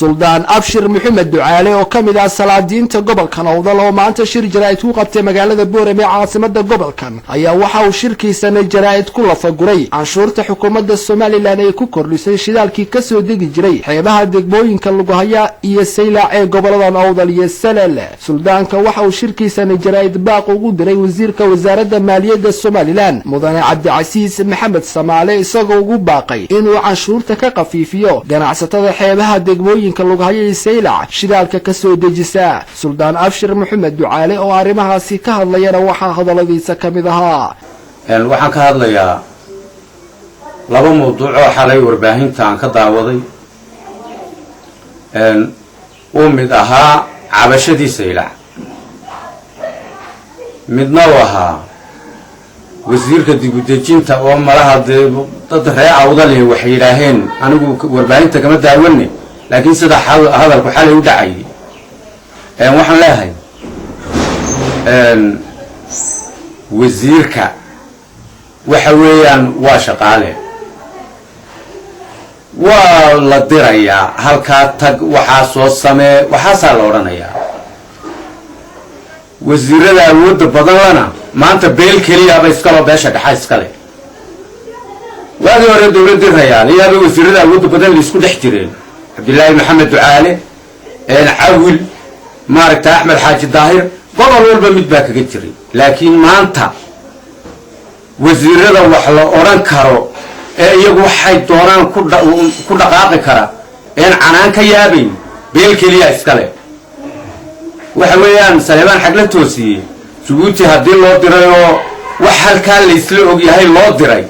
suldaan abshir maxamed ducaale oo kamid ah salaadiinta gobolkan Awdal oo maanta shir jaraa'id ku qabtay magaalada Boorame caasimada gobolkan ayaa waxa uu shirkiisana jaraa'id ku lafaguray canshuurta xukuumadda Soomaaliland ay ku kordhisay shidaalkii ka soo degi jiray xeebaha degmooyinka lagu haya iyo Saylac ee gobolada Awdal iyo Salal. suldaanka waxa uu shirkiisana jaraa'id baaq ugu diray wasiirka wasaaradda maaliyadda Soomaaliland mudane Cabdicasiis Maxamed Samaale isagoo ugu baaqay inuu canshuurta ka qafiifiyo ganacsatada xeebaha degmooyinka lagu haya Saylac shidaalka ka soo dejisa. suldaan abshir maxamed ducaale oo arrimahaasi ka hadlayana waxa hadaladiisa kamid ahaa waxaan ka hadlayaa laba mowduuc oo xalay warbaahinta aan ka daawaday oo mid ahaa cabashadii Saylac midna waxa wasiirka dib u dejinta oo malaha dad reer Awdal waxay yiraahdeen anigu warbaahinta kama daawanay laakiin sida hadalku xalay u dhacay waxaan leeyahay wasiirka waxa weeyaan waa shaqaale waa la dirayaa halka tag waxa soo samee waxa la oranayaa wasiirada awoodda badan lana maanta beel kaliya ba iska loo beesha dhaxay iska leh waadi hore dawladda Rayaal iyo wasiirada awoodda badan la isku dhex jireen Abdullaahi Maxamed Ducaale Awil maaragta Axmed Xaaji Daahir gobol walba mid baa kaga jiray laakiin maanta wasiirada wax la oran karo ee iyagu waxay doonaan ku dhaqaaqi kara canaan ka yaabay beel kaliya iska leh waxa weeyaan Saleebaan xagla toosiyay Djibouti hadii loo diray oo wax halka la isla og yahay loo diray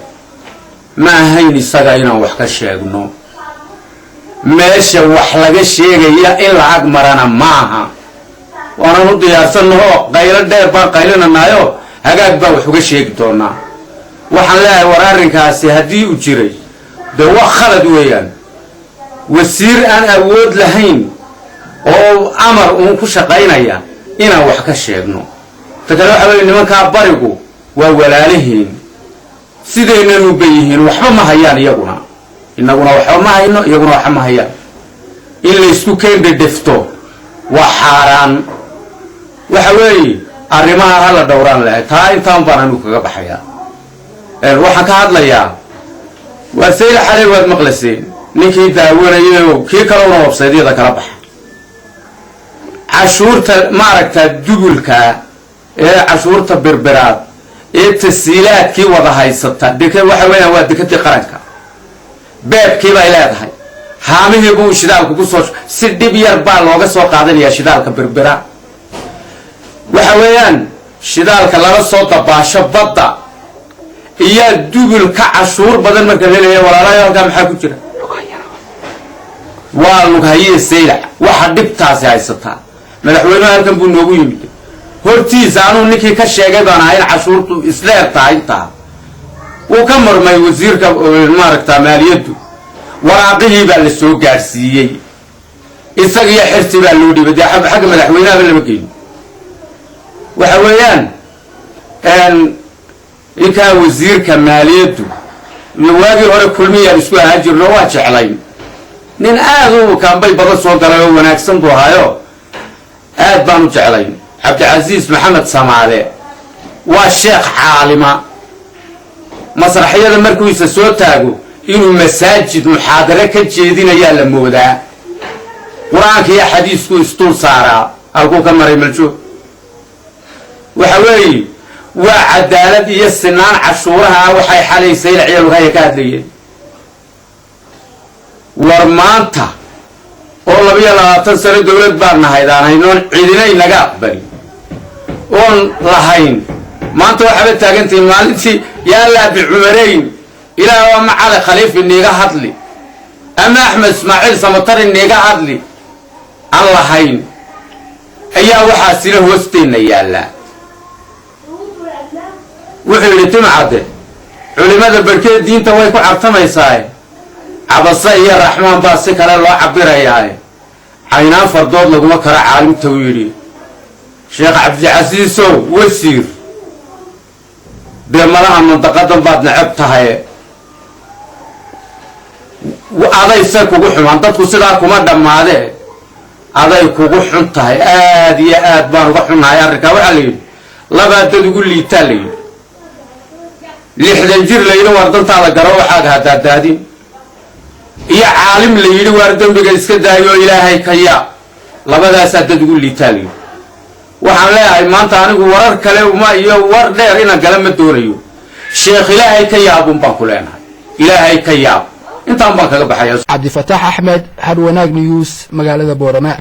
ma ahayn isaga inaan wax ka sheegno meesha wax laga sheegaya in lacag marana maaha waana u diyaarsanahay qaylo dheer baan qaylinanayo hagaag baa wax uga sheegi doonaa waxaan leeyahay waraarinkaasi hadii uu jiray de wax khalad weeyaan wasiir aan awood lahayn oo amar uu ku shaqaynaya inaan wax ka sheegno takala waxa weey nimanka barigu waa walaalihiin sidayna u bayihiin waxba ma hayaan iyaguna inaguna waxba ma hayno iyaguna waxba ma hayaan in la isku keen dhifto waa xaraan waxa weey arrimaha la dhowraan lahayd taa intaan baan kaga baxaya waxaan ka hadlayaa waa Saylac xalay waad maqlaseen ninkii daawanayo kii kale oo website-yada kala baxa cashuurta maaragta dugulka ee cashuurta berberaad ee tasiilaadkii wada haysata waxa weeyaan waa dekadii qaranka beebkii bay leedahay haamihii buu shidaalku ku soo si dib yar baa looga soo qaadanayaa shidaalka berbera waxa weeyaan shidaalka laga soo dabaasho badda iyo dugulka cashuur badan marka la leeyahay walaalayaal halka maxaa ku jira waa lughaye Saylac waxa dhibtaasi haysata madaxweynaha halkan buu noogu yimid hortiisa aanu ninkii ka sheegay baan ahayn cashuurtu isleertahay inta uu ka marmay wasiirka maaragta maaliyaddu waraaqihii baa la soo gaarsiiyay isaga iyo xirsi baa loo dhibay xagga madaxweynaha lama geeyo waxa weeyaan inka wasiirka maaliyaddu waagi hore kulmiya isku ahaan jirno waa jeclayn nin aad u kaambay badan soo galay oo wanaagsan buu hayo aad baan u jeclayn Cabdicasiis Maxamed Samaale waa sheekh caalima masraxiyada markuu isa soo taago inuu masaajid muxaadara ka jeedinaya la moodaa quraanka iyo xadiisku istul saara halku ka maray maljo waxa weey waa cadaalad iyo sinaan cashuuraha waxay xalay Saylac iyo lughaye ka hadlayeen war maanta oo 22 sano dawlad baan nahaydaan aynoon ciidina inaga aqbali oon lahayn maanta waxa taagantay maalintii yaa la bi Umareyn ilaa waa macala khaliif iniga hadli ama Axmed Ismaaciil Samatar iniga hadli aan lahayn ayaa waxa sida hoosteena yaala wuxuu timcade culimada barkeed diinta way ku cabtamaysaa cabasa iyo raxmaan baa si kale loo cabirayaa aynaan fardood laguma kala caalimta u yiri Sheekh Cabdicasiis wasiir bimalaha mantaqadan baad nacab tahay adayse kugu xumaan dadku sidaa kuma dhammaadee aday kugu xun tahay aad iyo aad baan uga xunnahay arrinkaa waxaa la yidhi labaa dad ugu liitaa la yidhi 60 jir la yidhi waar dantaada garo waxaaga hadaadaadin iyo caalim la yidhi waar dembiga iska daayo ilaahay ka yaab labadaasaa dad ugu liitaa la yidhi waxaan leeyahay maanta anigu warar kale uma iyo war dheer inaan gala ma doonayo sheekh ilaahay ka yaabun baan ku leenahay ilaahay ka yaab intaan baan kaga baxaya cabdi fataax axmed har wanaag news magaalada boorama.